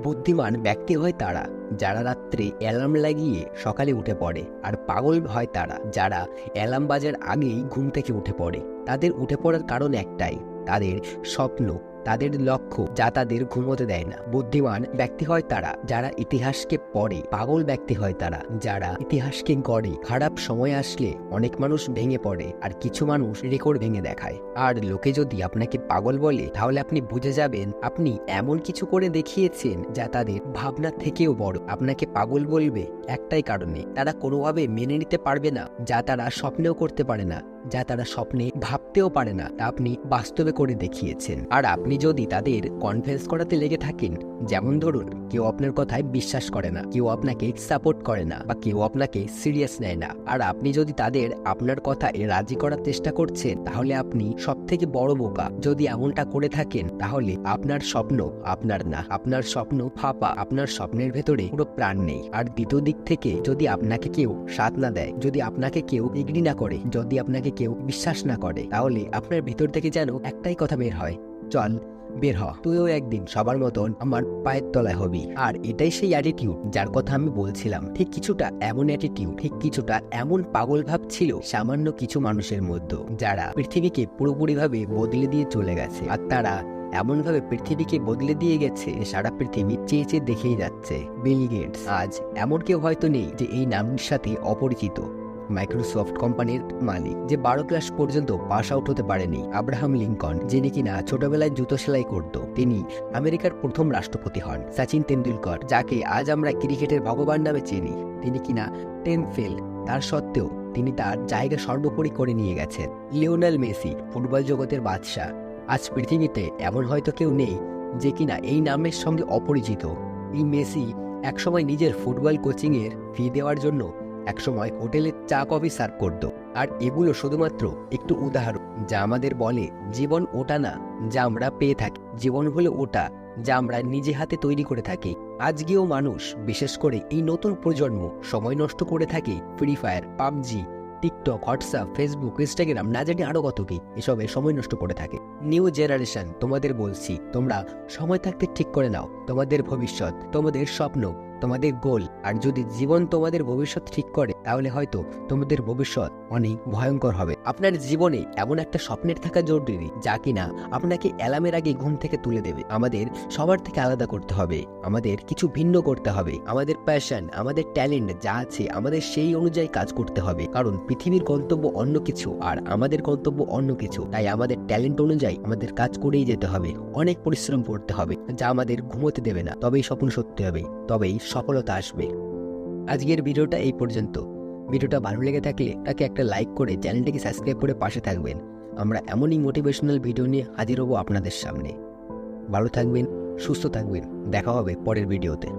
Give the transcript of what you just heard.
বুদ্ধিমান ব্যক্তি হয় তারা যারা রাত্রে অ্যালার্ম লাগিয়ে সকালে উঠে পড়ে, আর পাগল হয় তারা যারা অ্যালার্ম বাজার আগেই ঘুম থেকে উঠে পড়ে। তাদের উঠে পড়ার কারণ একটাই, তাদের স্বপ্ন, তাদের লক্ষ্য যা তাদের ঘুমোতে দেয় না। বুদ্ধিমান ব্যক্তি হয় তারা যারা ইতিহাসকে পড়ে, পাগল ব্যক্তি হয় তারা যারা ইতিহাসকে গড়ে। খারাপ সময় আসলে অনেক মানুষ ভেঙে পড়ে, আর কিছু মানুষ রেকর্ড ভেঙে দেখায়। আর লোকে যদি আপনাকে পাগল বলে, তাহলে আপনি বুঝে যাবেন আপনি এমন কিছু করে দেখিয়েছেন যা তাদের ভাবনার থেকেও বড়। আপনাকে পাগল বলবে একটাই কারণে, তারা কোনোভাবে মেনে নিতে পারবে না যা তারা স্বপ্নেও করতে পারে না, যা তারা স্বপ্নে ভাবতেও পারে না, তা আপনি বাস্তবে করে দেখিয়েছেন। আর আপনি যদি তাদের কনভিন্স করাতে লেগে থাকেন, যেমন ধরুন কেউ আপনার কথায় বিশ্বাস করে না, কেউ আপনাকে সাপোর্ট করে না, বা কেউ আপনাকে সিরিয়াস নেয় না, আর আপনি যদি তাদের আপনার কথায় রাজি করার চেষ্টা করছেন, তাহলে আপনি সব থেকে বড় বোকা। যদি এমনটা করে থাকেন, তাহলে আপনার স্বপ্ন আপনার না, আপনার স্বপ্ন ফাঁপা, আপনার স্বপ্নের ভেতরে পুরো প্রাণ নেই। আর দ্বিতীয় দিক থেকে যদি আপনাকে কেউ সাথ না দেয়, যদি আপনাকে কেউ এগ্রি না করে, যদি আপনাকে কেউ বিশ্বাস না করে, তাহলে আপনার ভিতর থেকে যেন একটাই কথা বের হয়, চল বের হ, তুইও একদিন সবার মতন আমার পায়ের তলায় হবি। আর এটাই সেই অ্যাটিটিউড যার কথা আমি বলছিলাম। ঠিক কিছুটা এমন অ্যাটিটিউড, ঠিক কিছুটা এমন পাগল ভাব ছিল সামান্য কিছু মানুষের মধ্যে, যারা পৃথিবীকে পুরোপুরিভাবে বদলে দিয়ে চলে গেছে। আর তারা এমনভাবে পৃথিবীকে বদলে দিয়ে গেছে, সারা পৃথিবী চেয়ে চেয়ে দেখেই যাচ্ছে। বিল গেটস আজ এমন কেউ হয়তো নেই যে এই নামের সাথে অপরিচিত। মাইক্রোসফট কোম্পানির মালিক, যে 12 ক্লাস পর্যন্ত পাস আউট হতে পারেনি। আব্রাহাম লিঙ্কন, যিনি কিনা ছোটবেলায় জুতো সেলাই করত, তিনি আমেরিকার প্রথম রাষ্ট্রপতি হন। সচিন তেন্ডুলকর, যাকে আজ আমরা ক্রিকেটের ভগবান নামে চিনি, তিনি কিনা 10 ফেল, তার সত্ত্বেও তিনি তার জায়গা সর্বোপরি করে নিয়ে গেছেন। লিওনেল মেসি, ফুটবল জগতের বাদশাহ। আজ পৃথিবীতে এমন হয়তো কেউ নেই যে কিনা এই নামের সঙ্গে অপরিচিত। এই মেসি একসময় নিজের ফুটবল কোচিং এর ফি দেওয়ার জন্য একসময় হোটেলে চা কফি সার্ভ করত। আর এগুলো শুধুমাত্র একটু উদাহরণ, যা আমাদের বলে জীবন ওটা না যা আমরা পেয়ে থাকি, জীবন হলো ওটা যা আমরা নিজে হাতে তৈরি করে থাকি। আজকেও মানুষ, বিশেষ করে এই নতুন প্রজন্ম, সময় নষ্ট করে থাকে free fire, PUBG, TikTok, WhatsApp, Facebook, Instagram, না জানি আরো কত কি, এসবে সময় নষ্ট করে থাকে। নিউ জেনারেশন, তোমাদের বলছি, তোমরা সময় থাকতে ঠিক করে নাও তোমাদের ভবিষ্যৎ, তোমাদের স্বপ্ন, তোমাদের গোল। আর যদি জীবন তোমাদের ভবিষ্যৎ ঠিক করে, তাহলে হয়তো তোমাদের ভবিষ্যৎ অনেক ভয়ঙ্কর হবে। আপনার জীবনে এমন একটা স্বপ্নের থাকা জরুরি, যা কিনা আপনাকে অ্যালার্মের আগে ঘুম থেকে তুলে দেবে। আমাদের সবার থেকে আলাদা করতে হবে, আমাদের কিছু ভিন্ন করতে হবে। আমাদের প্যাশন, আমাদের ট্যালেন্ট যা আছে, আমাদের সেই অনুযায়ী কাজ করতে হবে। কারণ পৃথিবীর গন্তব্য অন্য কিছু, আর আমাদের গন্তব্য অন্য কিছু। তাই আমাদের ট্যালেন্ট অনুযায়ী আমাদের কাজ করেই যেতে হবে, অনেক পরিশ্রম করতে হবে, যা আমাদের ঘুমোতে দেবে না। তবেই স্বপ্ন সত্যি হবে, তবেই সফলতা আসবে। আজকের ভিডিওটা এই পর্যন্ত। ভিডিওটা ভালো লেগে থাকলে তাকে একটা লাইক করে চ্যানেলটিকে সাবস্ক্রাইব করে পাশে থাকবেন। আমরা এমনই মোটিভেশনাল ভিডিও নিয়ে হাজির হব আপনাদের সামনে। ভালো থাকবেন, সুস্থ থাকবেন, দেখা হবে পরের ভিডিওতে।